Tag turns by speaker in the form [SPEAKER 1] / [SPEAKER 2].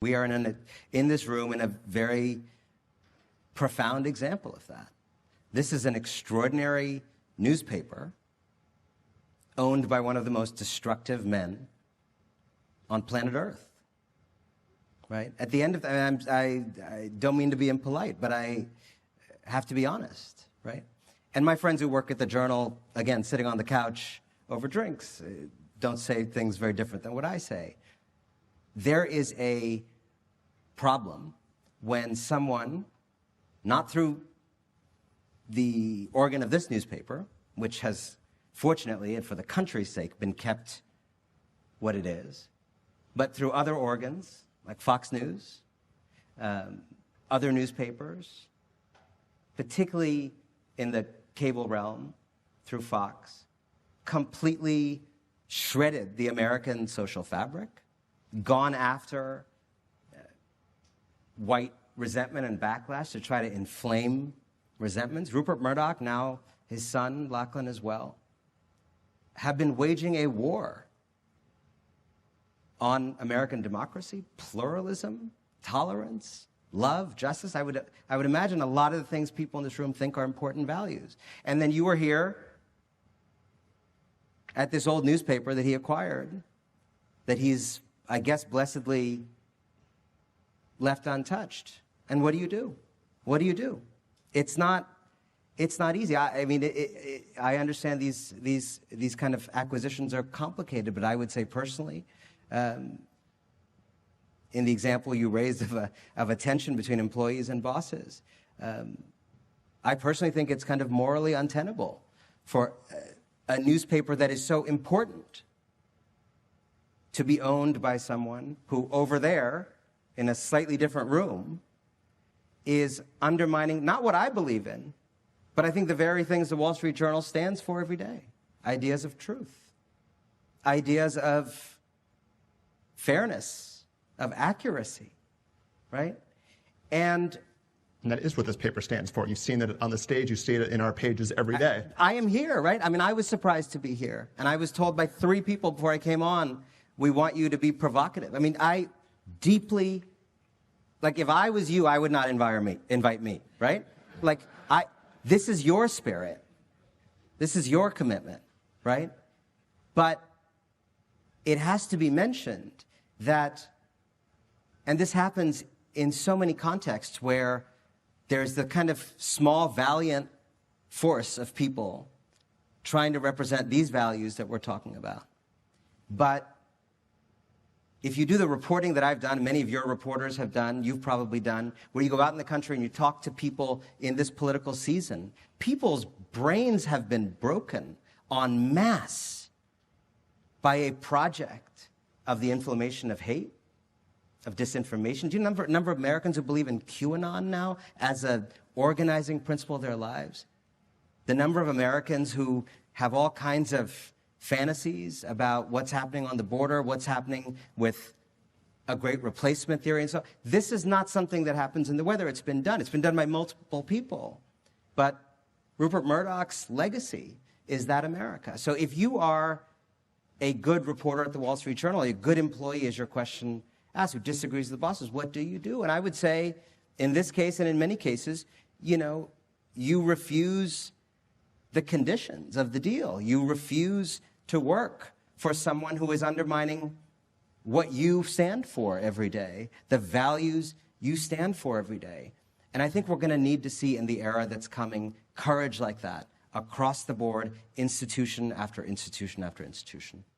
[SPEAKER 1] We are in this room in a very profound example of that. This is an extraordinary newspaper owned by one of the most destructive men on planet Earth. Right? At the end of that, I don't mean to be impolite, but I have to be honest, right? And my friends who work at the Journal, again, sitting on the couch over drinks, don't say things very different than what I say. There is a problem when someone, not through the organ of this newspaper, which has, fortunately, and for the country's sake, been kept what it is, but through other organs, like Fox News, other newspapers, particularly in the cable realm, through Fox, completely shredded the American social fabric, gone after white resentment and backlash to try to inflame resentments. Rupert Murdoch, now his son, Lachlan, as well, have been waging a war on American democracy, pluralism, tolerance, love, justice. I would imagine a lot of the things people in this room think are important values. And then you were here at this old newspaper that he acquired, that he's, I guess, blessedly left untouched. And what do you do? What do you do? It's not easy. I mean, I understand these kind of acquisitions are complicated, but I would say personally, in the example you raised of a tension between employees and bosses, I personally think it's kind of morally untenable for a newspaper that is so important to be owned by someone who over there, in a slightly different room, is undermining not what I believe in, but I think the very things the Wall Street Journal stands for every day. Ideas of truth, ideas of fairness, of accuracy, right? And
[SPEAKER 2] that is what this paper stands for. You've seen it on the stage. You see it in our pages every day.
[SPEAKER 1] I am here, right? I mean, I was surprised to be here. And I was told by 3 people before I came on, we want you to be provocative. I mean, I deeply, like, if I was you, I would not invite me, right? Like, this is your spirit. This is your commitment, right? But it has to be mentioned that, and this happens in so many contexts where there's the kind of small, valiant force of people trying to represent these values that we're talking about. But if you do the reporting that I've done, many of your reporters have done, you've probably done, where you go out in the country and you talk to people in this political season, people's brains have been broken en masse by a project of the inflammation of hate, of disinformation. Do you know the number of Americans who believe in QAnon now as an organizing principle of their lives? The number of Americans who have all kinds of fantasies about what's happening on the border, what's happening with a great replacement theory and so on. This is not something that happens in the weather. It's been done. It's been done by multiple people. But Rupert Murdoch's legacy is that America. So if you are a good reporter at the Wall Street Journal, a good employee, as your question asks, who disagrees with the bosses, what do you do? And I would say, in this case and in many cases, you refuse the conditions of the deal. You refuse to work for someone who is undermining what you stand for every day, the values you stand for every day. And I think we're going to need to see in the era that's coming courage like that across the board, institution after institution after institution.